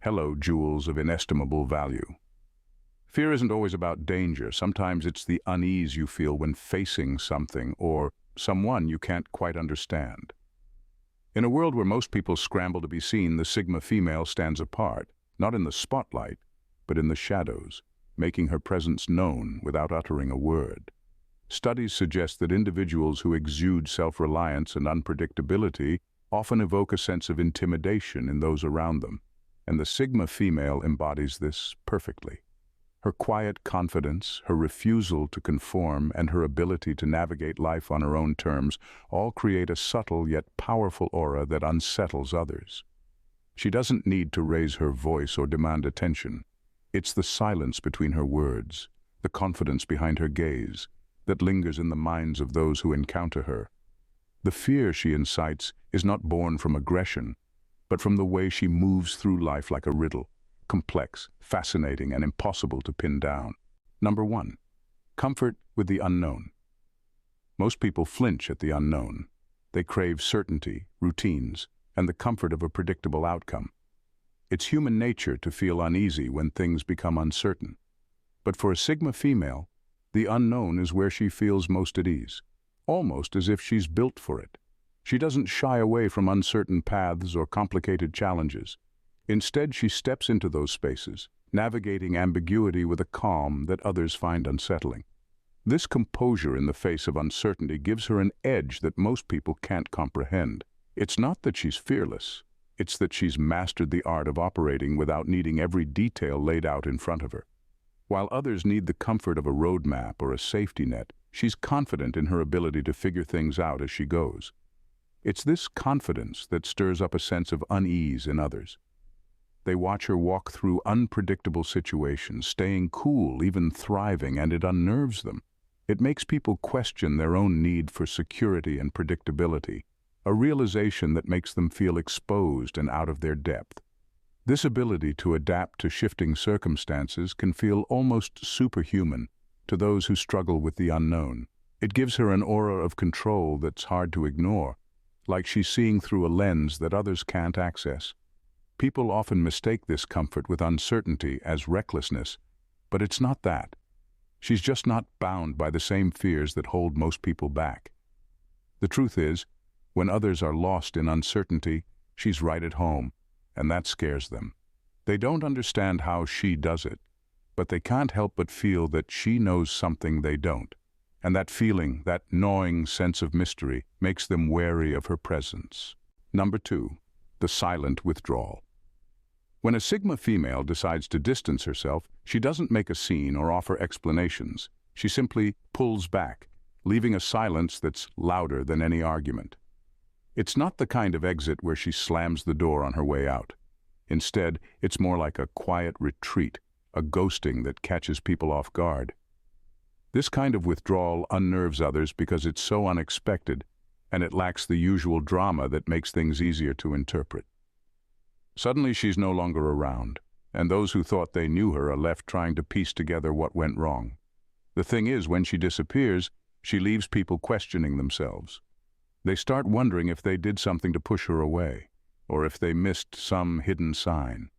Hello, jewels of inestimable value. Fear isn't always about danger. Sometimes it's the unease you feel when facing something or someone you can't quite understand. In a world where most people scramble to be seen, the Sigma female stands apart, not in the spotlight, but in the shadows, making her presence known without uttering a word. Studies suggest that individuals who exude self-reliance and unpredictability often evoke a sense of intimidation in those around them, and the Sigma female embodies this perfectly. Her quiet confidence, her refusal to conform, and her ability to navigate life on her own terms all create a subtle yet powerful aura that unsettles others. She doesn't need to raise her voice or demand attention. It's the silence between her words, the confidence behind her gaze, that lingers in the minds of those who encounter her. The fear she incites is not born from aggression, but from the way she moves through life like a riddle, complex, fascinating, and impossible to pin down. Number 1. Comfort with the unknown. Most people flinch at the unknown. They crave certainty, routines, and the comfort of a predictable outcome. It's human nature to feel uneasy when things become uncertain. But for a Sigma female, the unknown is where she feels most at ease, almost as if she's built for it. She doesn't shy away from uncertain paths or complicated challenges. Instead, she steps into those spaces, navigating ambiguity with a calm that others find unsettling. This composure in the face of uncertainty gives her an edge that most people can't comprehend. It's not that she's fearless, it's that she's mastered the art of operating without needing every detail laid out in front of her. While others need the comfort of a roadmap or a safety net, she's confident in her ability to figure things out as she goes. It's this confidence that stirs up a sense of unease in others. They watch her walk through unpredictable situations, staying cool, even thriving, and it unnerves them. It makes people question their own need for security and predictability, a realization that makes them feel exposed and out of their depth. This ability to adapt to shifting circumstances can feel almost superhuman to those who struggle with the unknown. It gives her an aura of control that's hard to ignore, like she's seeing through a lens that others can't access. People often mistake this comfort with uncertainty as recklessness, but it's not that. She's just not bound by the same fears that hold most people back. The truth is, when others are lost in uncertainty, she's right at home, and that scares them. They don't understand how she does it, but they can't help but feel that she knows something they don't. And that feeling, that gnawing sense of mystery, makes them wary of her presence. Number 2. The silent withdrawal. When a Sigma female decides to distance herself, she doesn't make a scene or offer explanations. She simply pulls back, leaving a silence that's louder than any argument. It's not the kind of exit where she slams the door on her way out. Instead, it's more like a quiet retreat, a ghosting that catches people off guard. This kind of withdrawal unnerves others because it's so unexpected, and it lacks the usual drama that makes things easier to interpret. Suddenly she's no longer around, and those who thought they knew her are left trying to piece together what went wrong. The thing is, when she disappears, she leaves people questioning themselves. They start wondering if they did something to push her away, or if they missed some hidden sign.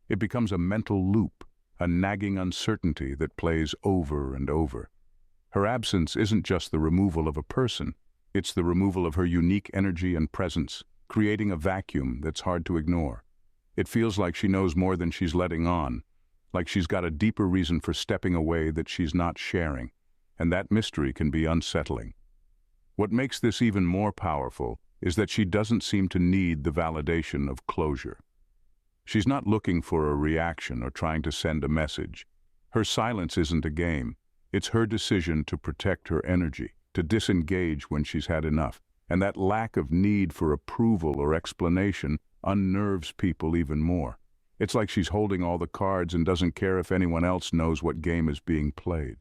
It becomes a mental loop, a nagging uncertainty that plays over and over. Her absence isn't just the removal of a person, it's the removal of her unique energy and presence, creating a vacuum that's hard to ignore. It feels like she knows more than she's letting on, like she's got a deeper reason for stepping away that she's not sharing, and that mystery can be unsettling. What makes this even more powerful is that she doesn't seem to need the validation of closure. She's not looking for a reaction or trying to send a message. Her silence isn't a game. It's her decision to protect her energy, to disengage when she's had enough, and that lack of need for approval or explanation unnerves people even more. It's like she's holding all the cards and doesn't care if anyone else knows what game is being played.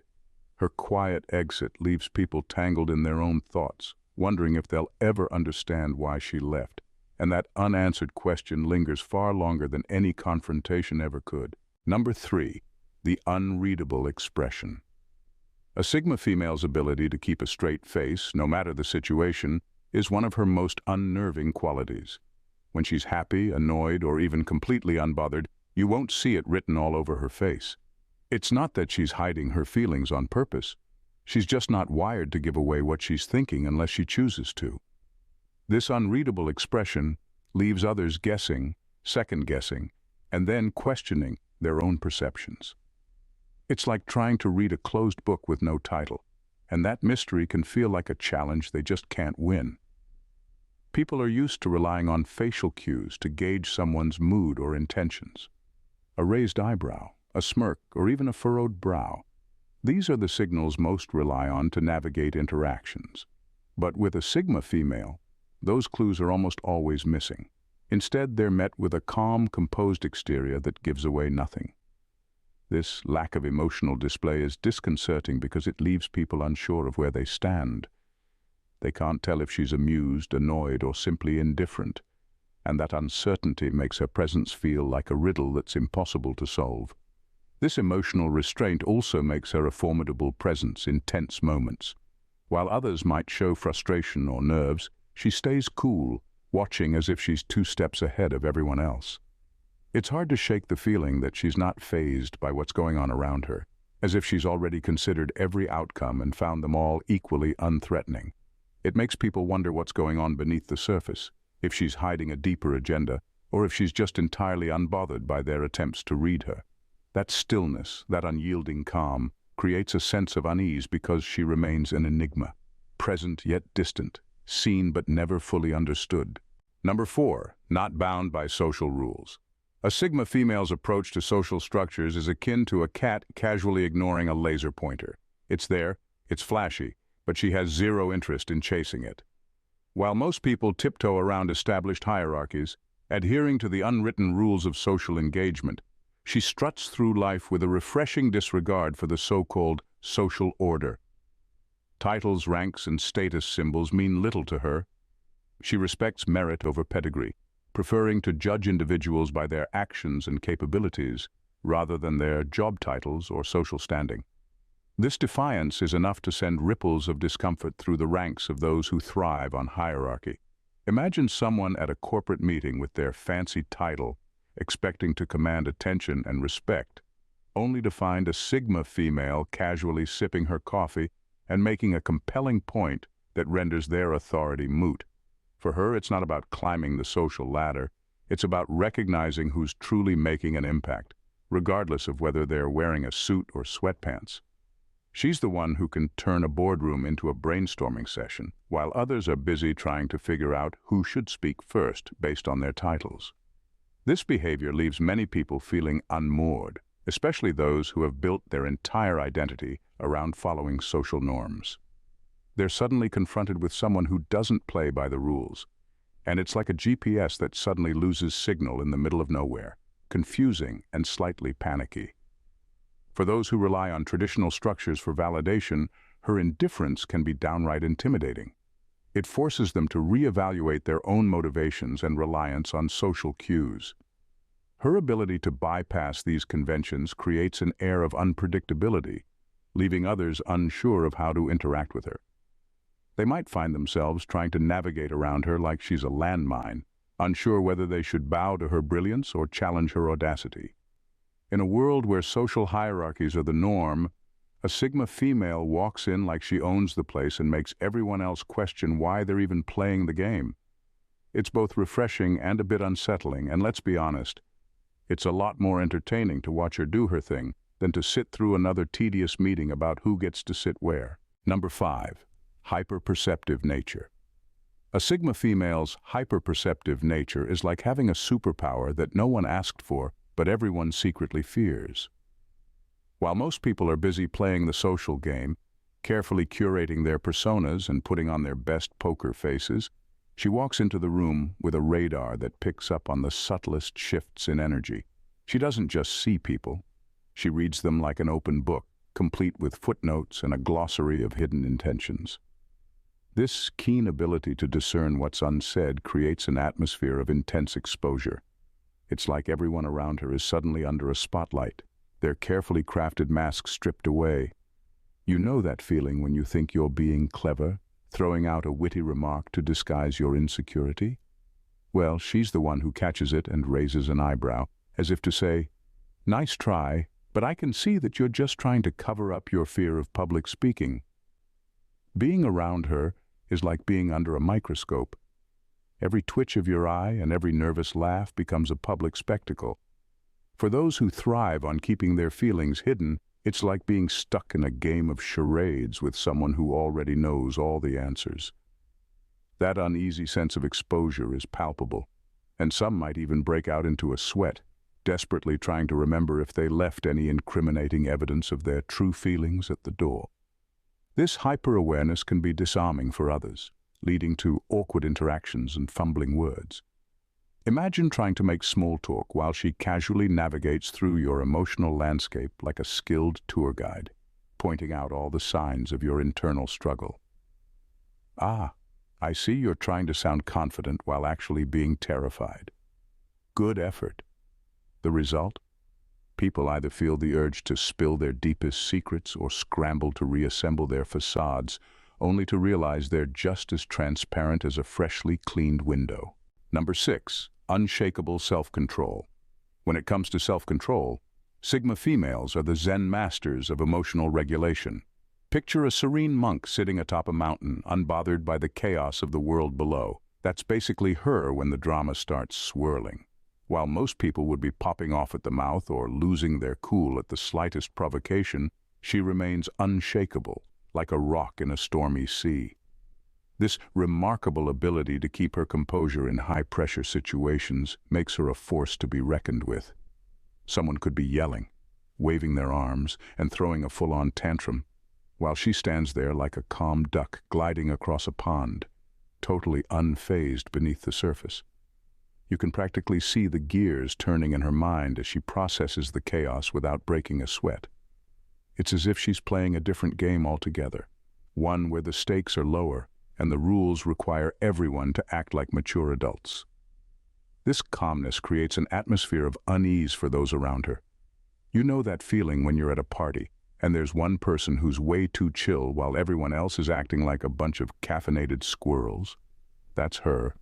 Her quiet exit leaves people tangled in their own thoughts, wondering if they'll ever understand why she left, and that unanswered question lingers far longer than any confrontation ever could. Number 3. The unreadable expression. A Sigma female's ability to keep a straight face, no matter the situation, is one of her most unnerving qualities. When she's happy, annoyed, or even completely unbothered, You won't see it written all over her face. It's not that she's hiding her feelings on purpose. She's just not wired to give away what she's thinking unless she chooses to. This unreadable expression leaves others guessing, second-guessing, and then questioning their own perceptions. It's like trying to read a closed book with no title, and that mystery can feel like a challenge they just can't win. People are used to relying on facial cues to gauge someone's mood or intentions. A raised eyebrow, a smirk, or even a furrowed brow. These are the signals most rely on to navigate interactions. But with a Sigma female, those clues are almost always missing. Instead, they're met with a calm, composed exterior that gives away nothing. This lack of emotional display is disconcerting because it leaves people unsure of where they stand. They can't tell if she's amused, annoyed, or simply indifferent, and that uncertainty makes her presence feel like a riddle that's impossible to solve. This emotional restraint also makes her a formidable presence in tense moments. While others might show frustration or nerves, she stays cool, watching as if she's 2 steps ahead of everyone else. It's hard to shake the feeling that she's not fazed by what's going on around her, as if she's already considered every outcome and found them all equally unthreatening. It makes people wonder what's going on beneath the surface, if she's hiding a deeper agenda, or if she's just entirely unbothered by their attempts to read her. That stillness, that unyielding calm, creates a sense of unease because she remains an enigma, present yet distant, seen but never fully understood. Number 4, not bound by social rules. A Sigma female's approach to social structures is akin to a cat casually ignoring a laser pointer. It's there, it's flashy, but she has zero interest in chasing it. While most people tiptoe around established hierarchies, adhering to the unwritten rules of social engagement, she struts through life with a refreshing disregard for the so-called social order. Titles, ranks, and status symbols mean little to her. She respects merit over pedigree, preferring to judge individuals by their actions and capabilities rather than their job titles or social standing. This defiance is enough to send ripples of discomfort through the ranks of those who thrive on hierarchy. Imagine someone at a corporate meeting with their fancy title, expecting to command attention and respect, only to find a Sigma female casually sipping her coffee and making a compelling point that renders their authority moot. For her, it's not about climbing the social ladder, it's about recognizing who's truly making an impact, regardless of whether they're wearing a suit or sweatpants. She's the one who can turn a boardroom into a brainstorming session, while others are busy trying to figure out who should speak first based on their titles. This behavior leaves many people feeling unmoored, especially those who have built their entire identity around following social norms. They're suddenly confronted with someone who doesn't play by the rules, and it's like a GPS that suddenly loses signal in the middle of nowhere, confusing and slightly panicky. For those who rely on traditional structures for validation, her indifference can be downright intimidating. It forces them to reevaluate their own motivations and reliance on social cues. Her ability to bypass these conventions creates an air of unpredictability, leaving others unsure of how to interact with her. They might find themselves trying to navigate around her like she's a landmine, unsure whether they should bow to her brilliance or challenge her audacity. In a world where social hierarchies are the norm, a Sigma female walks in like she owns the place and makes everyone else question why they're even playing the game. It's both refreshing and a bit unsettling, and let's be honest, it's a lot more entertaining to watch her do her thing than to sit through another tedious meeting about who gets to sit where. Number 5, hyper-perceptive nature. A Sigma female's hyper-perceptive nature is like having a superpower that no one asked for, but everyone secretly fears. While most people are busy playing the social game, carefully curating their personas and putting on their best poker faces, she walks into the room with a radar that picks up on the subtlest shifts in energy. She doesn't just see people. She reads them like an open book, complete with footnotes and a glossary of hidden intentions. This keen ability to discern what's unsaid creates an atmosphere of intense exposure. It's like everyone around her is suddenly under a spotlight, their carefully crafted masks stripped away. You know that feeling when you think you're being clever, throwing out a witty remark to disguise your insecurity? Well, she's the one who catches it and raises an eyebrow, as if to say, "Nice try, but I can see that you're just trying to cover up your fear of public speaking." Being around her is like being under a microscope. Every twitch of your eye and every nervous laugh becomes a public spectacle. For those who thrive on keeping their feelings hidden, it's like being stuck in a game of charades with someone who already knows all the answers. That uneasy sense of exposure is palpable, and some might even break out into a sweat, desperately trying to remember if they left any incriminating evidence of their true feelings at the door. This hyper-awareness can be disarming for others, leading to awkward interactions and fumbling words. Imagine trying to make small talk while she casually navigates through your emotional landscape like a skilled tour guide, pointing out all the signs of your internal struggle. "Ah, I see you're trying to sound confident while actually being terrified. Good effort." The result? People either feel the urge to spill their deepest secrets or scramble to reassemble their facades, only to realize they're just as transparent as a freshly cleaned window. Number 6, unshakable self-control. When it comes to self-control, Sigma females are the Zen masters of emotional regulation. Picture a serene monk sitting atop a mountain, unbothered by the chaos of the world below. That's basically her when the drama starts swirling. While most people would be popping off at the mouth or losing their cool at the slightest provocation, she remains unshakable, like a rock in a stormy sea. This remarkable ability to keep her composure in high-pressure situations makes her a force to be reckoned with. Someone could be yelling, waving their arms, and throwing a full-on tantrum, while she stands there like a calm duck gliding across a pond, totally unfazed beneath the surface. You can practically see the gears turning in her mind as she processes the chaos without breaking a sweat. It's as if she's playing a different game altogether, one where the stakes are lower and the rules require everyone to act like mature adults. This calmness creates an atmosphere of unease for those around her. You know that feeling when you're at a party and there's one person who's way too chill while everyone else is acting like a bunch of caffeinated squirrels? That's her.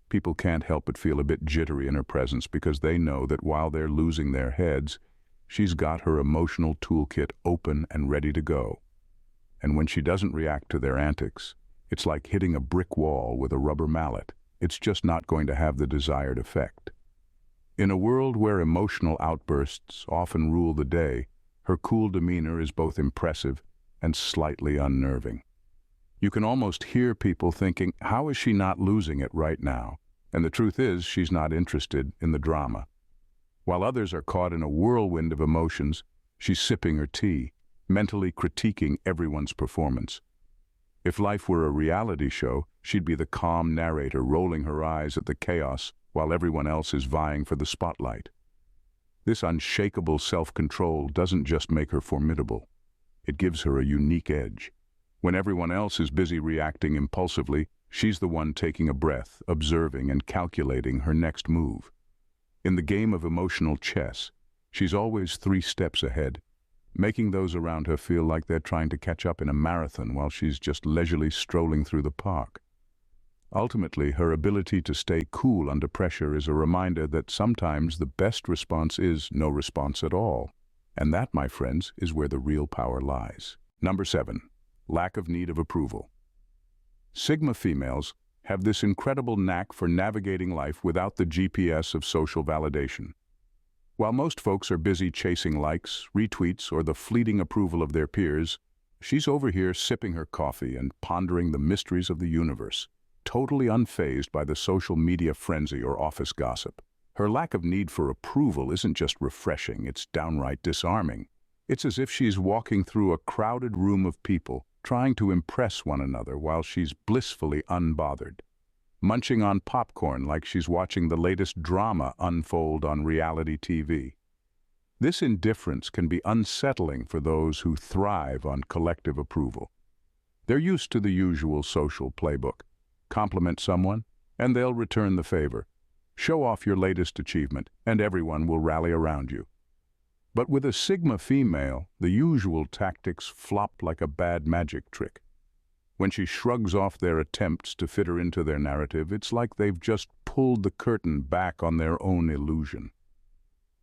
People can't help but feel a bit jittery in her presence because they know that while they're losing their heads, she's got her emotional toolkit open and ready to go. And when she doesn't react to their antics, it's like hitting a brick wall with a rubber mallet. It's just not going to have the desired effect. In a world where emotional outbursts often rule the day, her cool demeanor is both impressive and slightly unnerving. You can almost hear people thinking, how is she not losing it right now? And the truth is, she's not interested in the drama. While others are caught in a whirlwind of emotions, she's sipping her tea, mentally critiquing everyone's performance. If life were a reality show, she'd be the calm narrator rolling her eyes at the chaos while everyone else is vying for the spotlight. This unshakable self-control doesn't just make her formidable. It gives her a unique edge. When everyone else is busy reacting impulsively, she's the one taking a breath, observing and calculating her next move. In the game of emotional chess, she's always 3 steps ahead, making those around her feel like they're trying to catch up in a marathon while she's just leisurely strolling through the park. Ultimately, her ability to stay cool under pressure is a reminder that sometimes the best response is no response at all. And that, my friends, is where the real power lies. Number 7. Lack of need of approval. Sigma females have this incredible knack for navigating life without the GPS of social validation. While most folks are busy chasing likes, retweets, or the fleeting approval of their peers, she's over here sipping her coffee and pondering the mysteries of the universe, totally unfazed by the social media frenzy or office gossip. Her lack of need for approval isn't just refreshing, it's downright disarming. It's as if she's walking through a crowded room of people, trying to impress one another while she's blissfully unbothered, munching on popcorn like she's watching the latest drama unfold on reality TV. This indifference can be unsettling for those who thrive on collective approval. They're used to the usual social playbook. Compliment someone, and they'll return the favor. Show off your latest achievement, and everyone will rally around you. But with a Sigma female, the usual tactics flop like a bad magic trick. When she shrugs off their attempts to fit her into their narrative, it's like they've just pulled the curtain back on their own illusion.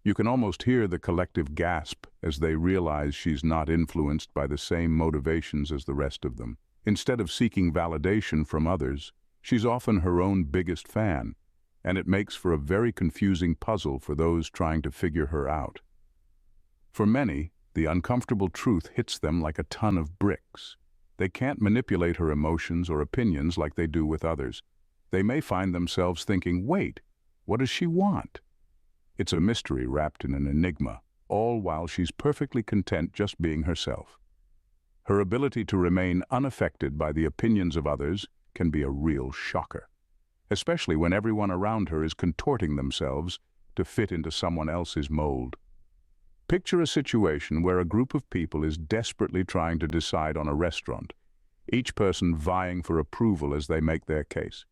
You can almost hear the collective gasp as they realize she's not influenced by the same motivations as the rest of them. Instead of seeking validation from others, she's often her own biggest fan, and it makes for a very confusing puzzle for those trying to figure her out. For many, the uncomfortable truth hits them like a ton of bricks. They can't manipulate her emotions or opinions like they do with others. They may find themselves thinking, wait, what does she want? It's a mystery wrapped in an enigma, all while she's perfectly content just being herself. Her ability to remain unaffected by the opinions of others can be a real shocker, especially when everyone around her is contorting themselves to fit into someone else's mold. Picture a situation where a group of people is desperately trying to decide on a restaurant, each person vying for approval as they make their case.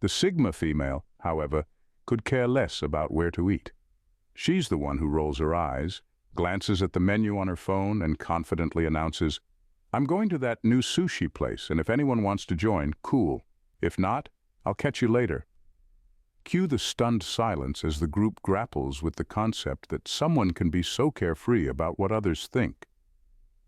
The Sigma female, however, could care less about where to eat. She's the one who rolls her eyes, glances at the menu on her phone, and confidently announces, "I'm going to that new sushi place, and if anyone wants to join, cool. If not, I'll catch you later." Cue the stunned silence as the group grapples with the concept that someone can be so carefree about what others think.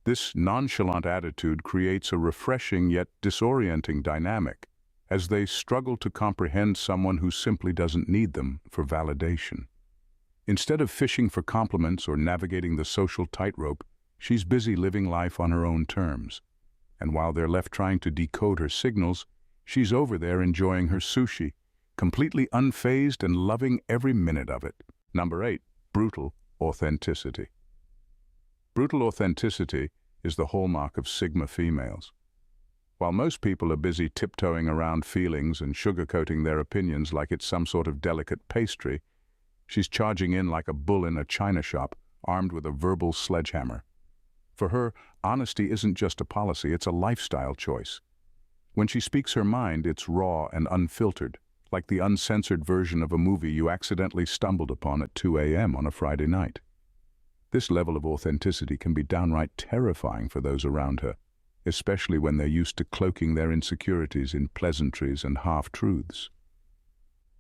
This nonchalant attitude creates a refreshing yet disorienting dynamic, as they struggle to comprehend someone who simply doesn't need them for validation. Instead of fishing for compliments or navigating the social tightrope, she's busy living life on her own terms. And while they're left trying to decode her signals, she's over there enjoying her sushi, completely unfazed and loving every minute of it. Number 8, brutal authenticity. Brutal authenticity is the hallmark of Sigma females. While most people are busy tiptoeing around feelings and sugarcoating their opinions like it's some sort of delicate pastry, she's charging in like a bull in a china shop, armed with a verbal sledgehammer. For her, honesty isn't just a policy, it's a lifestyle choice. When she speaks her mind, it's raw and unfiltered, like the uncensored version of a movie you accidentally stumbled upon at 2 a.m. on a Friday night. This level of authenticity can be downright terrifying for those around her, especially when they're used to cloaking their insecurities in pleasantries and half-truths.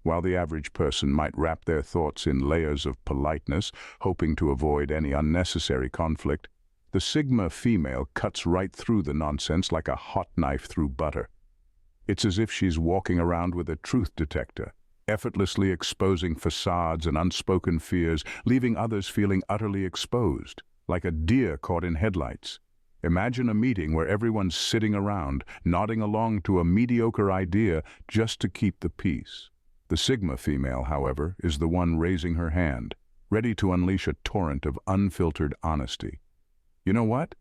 While the average person might wrap their thoughts in layers of politeness, hoping to avoid any unnecessary conflict, the Sigma female cuts right through the nonsense like a hot knife through butter. It's as if she's walking around with a truth detector, effortlessly exposing facades and unspoken fears, leaving others feeling utterly exposed, like a deer caught in headlights. Imagine a meeting where everyone's sitting around, nodding along to a mediocre idea just to keep the peace. The Sigma female, however, is the one raising her hand, ready to unleash a torrent of unfiltered honesty. You know what?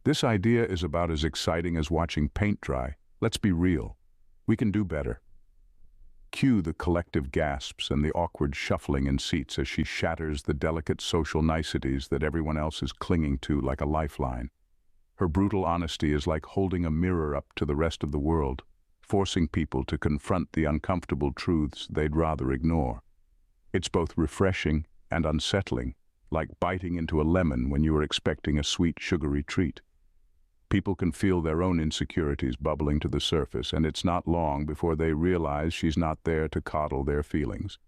This idea is about as exciting as watching paint dry. Let's be real. We can do better. Cue the collective gasps and the awkward shuffling in seats as she shatters the delicate social niceties that everyone else is clinging to like a lifeline. Her brutal honesty is like holding a mirror up to the rest of the world, forcing people to confront the uncomfortable truths they'd rather ignore. It's both refreshing and unsettling, like biting into a lemon when you are expecting a sweet, sugary treat. People can feel their own insecurities bubbling to the surface, and it's not long before they realize she's not there to coddle their feelings.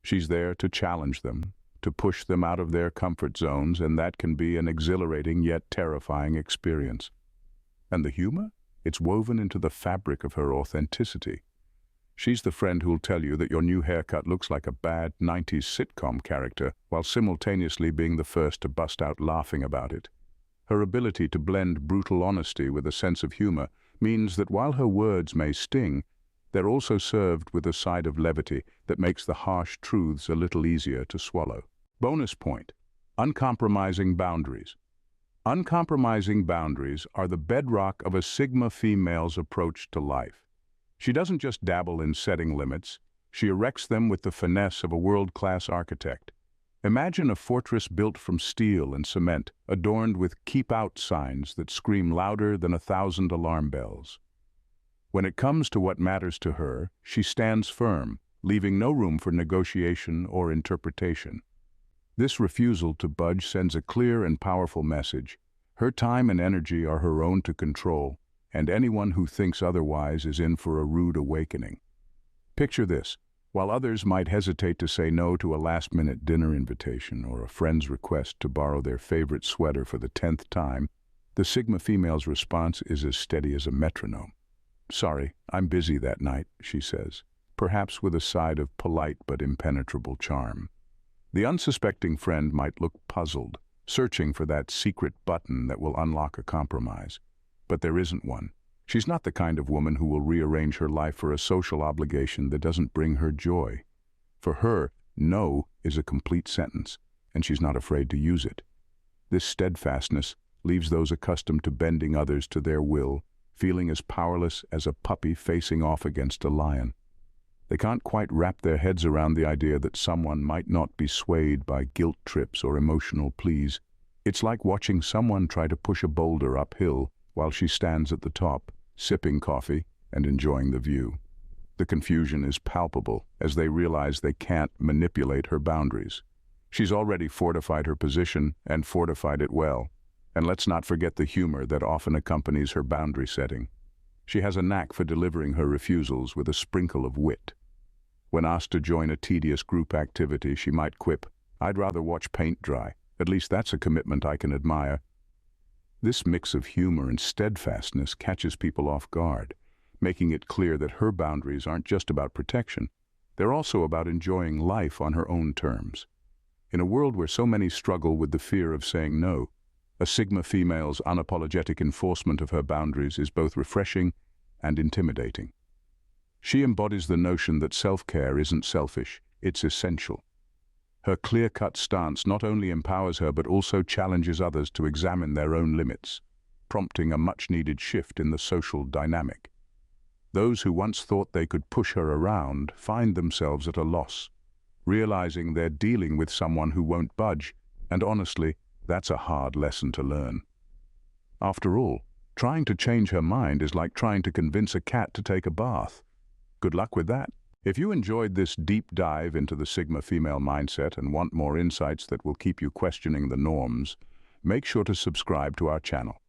She's there to challenge them, to push them out of their comfort zones, and that can be an exhilarating yet terrifying experience. And the humor? It's woven into the fabric of her authenticity. She's the friend who'll tell you that your new haircut looks like a bad 90s sitcom character, while simultaneously being the first to bust out laughing about it. Her ability to blend brutal honesty with a sense of humor means that while her words may sting, they're also served with a side of levity that makes the harsh truths a little easier to swallow. Bonus point: uncompromising boundaries. Uncompromising boundaries are the bedrock of a Sigma female's approach to life. She doesn't just dabble in setting limits, she erects them with the finesse of a world-class architect. Imagine a fortress built from steel and cement, adorned with "keep out" signs that scream louder than 1,000 alarm bells. When it comes to what matters to her, she stands firm, leaving no room for negotiation or interpretation. This refusal to budge sends a clear and powerful message. Her time and energy are her own to control, and anyone who thinks otherwise is in for a rude awakening. Picture this: While others might hesitate to say no to a last-minute dinner invitation or a friend's request to borrow their favorite sweater for the 10th time, the Sigma female's response is as steady as a metronome. "Sorry, I'm busy that night," she says, perhaps with a side of polite but impenetrable charm. The unsuspecting friend might look puzzled, searching for that secret button that will unlock a compromise. But there isn't one. She's not the kind of woman who will rearrange her life for a social obligation that doesn't bring her joy. For her, no is a complete sentence, and she's not afraid to use it. This steadfastness leaves those accustomed to bending others to their will, feeling as powerless as a puppy facing off against a lion. They can't quite wrap their heads around the idea that someone might not be swayed by guilt trips or emotional pleas. It's like watching someone try to push a boulder uphill while she stands at the top, sipping coffee and enjoying the view. The confusion is palpable as they realize they can't manipulate her boundaries. She's already fortified her position and fortified it well. And let's not forget the humor that often accompanies her boundary setting. She has a knack for delivering her refusals with a sprinkle of wit. When asked to join a tedious group activity, she might quip, "I'd rather watch paint dry. At least that's a commitment I can admire." This mix of humor and steadfastness catches people off guard, making it clear that her boundaries aren't just about protection. They're also about enjoying life on her own terms. In a world where so many struggle with the fear of saying no, a Sigma female's unapologetic enforcement of her boundaries is both refreshing and intimidating. She embodies the notion that self-care isn't selfish, it's essential. Her clear-cut stance not only empowers her but also challenges others to examine their own limits, prompting a much-needed shift in the social dynamic. Those who once thought they could push her around find themselves at a loss, realizing they're dealing with someone who won't budge, and honestly, that's a hard lesson to learn. After all, trying to change her mind is like trying to convince a cat to take a bath. Good luck with that. If you enjoyed this deep dive into the Sigma female mindset and want more insights that will keep you questioning the norms, make sure to subscribe to our channel.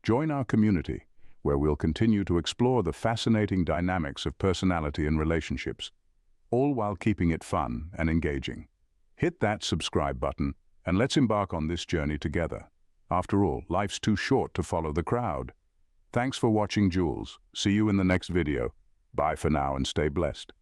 Join our community, where we'll continue to explore the fascinating dynamics of personality and relationships, all while keeping it fun and engaging. Hit that subscribe button, and let's embark on this journey together. After all, life's too short to follow the crowd. Thanks for watching, Jules. See you in the next video. Bye for now and stay blessed.